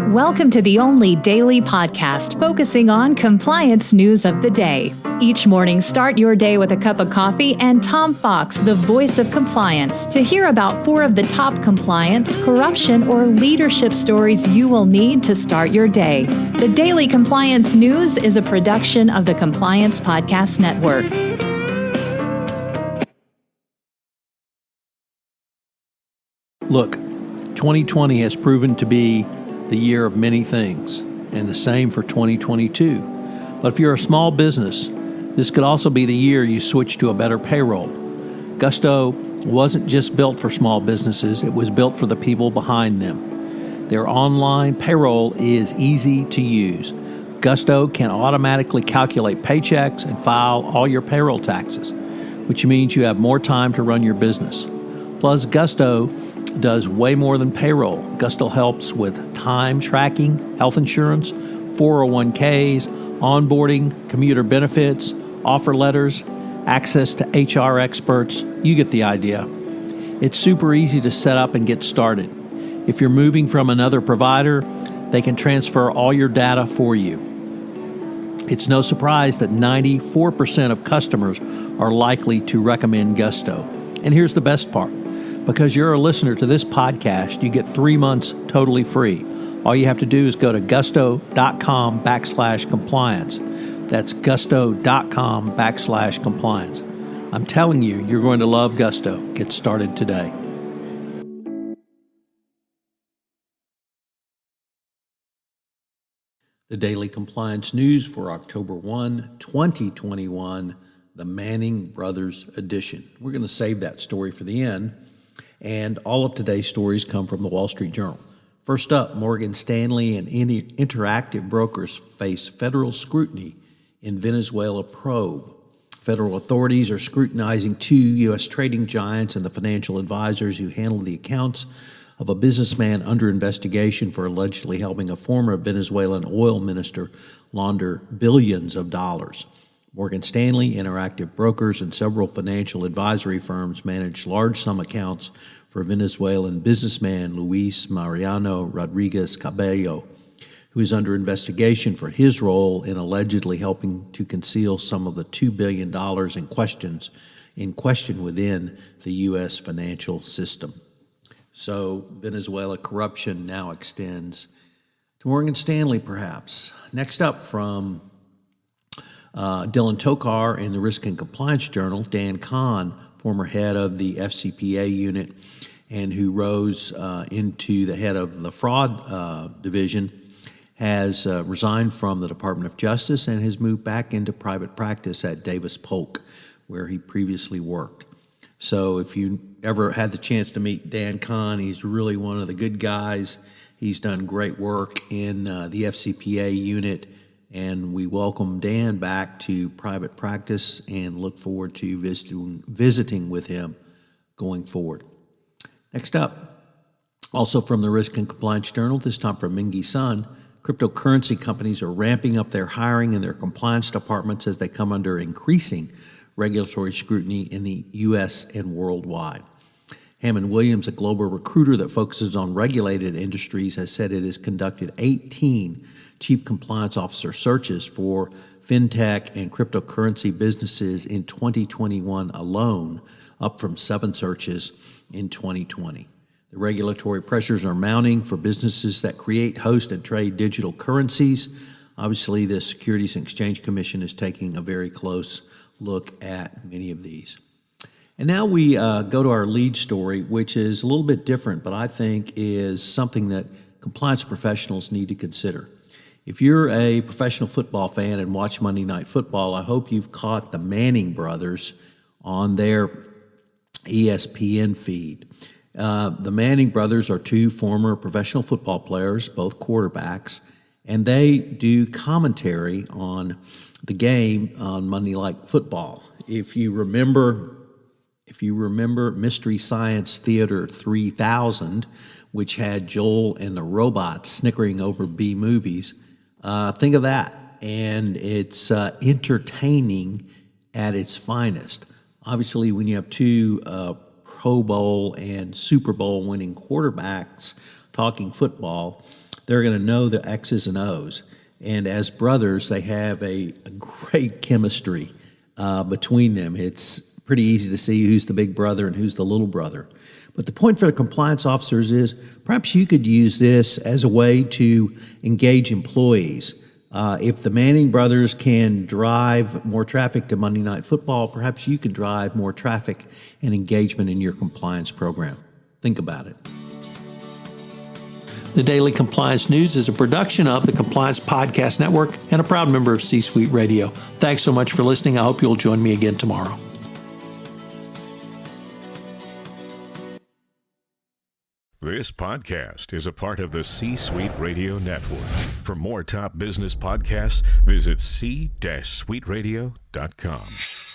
Welcome to the only daily podcast focusing on compliance news of the day. Each morning, start your day with a cup of coffee and Tom Fox, the voice of compliance, to hear about 4 of the top compliance, corruption, or leadership stories you will need to start your day. The Daily Compliance News is a production of the Compliance Podcast Network. Look, 2020 has proven to be the year of many things, and the same for 2022. But if you're a small business, this could also be the year you switch to a better payroll. Gusto wasn't just built for small businesses, it was built for the people behind them. Their online payroll is easy to use. Gusto can automatically calculate paychecks and file all your payroll taxes, which means you have more time to run your business. Plus, Gusto does way more than payroll. Gusto helps with time tracking, health insurance, 401ks, onboarding, commuter benefits, offer letters, access to HR experts. You get the idea. It's super easy to set up and get started. If you're moving from another provider, they can transfer all your data for you. It's no surprise that 94% of customers are likely to recommend Gusto. And here's the best part. Because you're a listener to this podcast, you get 3 months totally free. All you have to do is go to gusto.com/compliance. That's gusto.com/compliance. I'm telling you, you're going to love Gusto. Get started today. The Daily Compliance News for October 1, 2021, the Manning Brothers edition. We're going to save that story for the end. And all of today's stories come from the Wall Street Journal. First up, Morgan Stanley and Interactive Brokers face federal scrutiny in Venezuela probe. Federal authorities are scrutinizing 2 U.S. trading giants and the financial advisors who handled the accounts of a businessman under investigation for allegedly helping a former Venezuelan oil minister launder billions of dollars. Morgan Stanley, Interactive Brokers, and several financial advisory firms manage large sum accounts for Venezuelan businessman Luis Mariano Rodriguez Cabello, who is under investigation for his role in allegedly helping to conceal some of the $2 billion in question within the U.S. financial system. So Venezuela corruption now extends to Morgan Stanley, perhaps. Next up from Dylan Tokar in the Risk and Compliance Journal, Dan Kahn, former head of the FCPA unit and who rose into the head of the fraud division, has resigned from the Department of Justice and has moved back into private practice at Davis Polk, where he previously worked. So if you ever had the chance to meet Dan Kahn, he's really one of the good guys. He's done great work in the FCPA unit, and we welcome Dan back to private practice and look forward to visiting with him going forward. Next up, also from the Risk and Compliance Journal, this time from Mingy Sun, cryptocurrency companies are ramping up their hiring in their compliance departments as they come under increasing regulatory scrutiny in the U.S. and worldwide. Hammond Williams, a global recruiter that focuses on regulated industries, has said it has conducted 18 Chief Compliance Officer searches for fintech and cryptocurrency businesses in 2021 alone, up from 7 searches in 2020. The regulatory pressures are mounting for businesses that create, host, and trade digital currencies. Obviously, the Securities and Exchange Commission is taking a very close look at many of these. And now we go to our lead story, which is a little bit different, but I think is something that compliance professionals need to consider. If you're a professional football fan and watch Monday Night Football, I hope you've caught the Manning brothers on their ESPN feed. The Manning brothers are 2 former professional football players, both quarterbacks, and they do commentary on the game on Monday Night Football. If you remember Mystery Science Theater 3000, which had Joel and the robots snickering over B movies, think of that. And it's entertaining at its finest. Obviously, when you have 2 Pro Bowl and Super Bowl winning quarterbacks talking football, They're going to know the X's and O's. And as brothers, they have a great chemistry between them. It's pretty easy to see who's the big brother and who's the little brother. But the point for the compliance officers is perhaps you could use this as a way to engage employees. If the Manning brothers can drive more traffic to Monday Night Football, perhaps you could drive more traffic and engagement in your compliance program. Think about it. The Daily Compliance News is a production of the Compliance Podcast Network and a proud member of C-Suite Radio. Thanks so much for listening. I hope you'll join me again tomorrow. This podcast is a part of the C-Suite Radio Network. For more top business podcasts, visit c-suiteradio.com.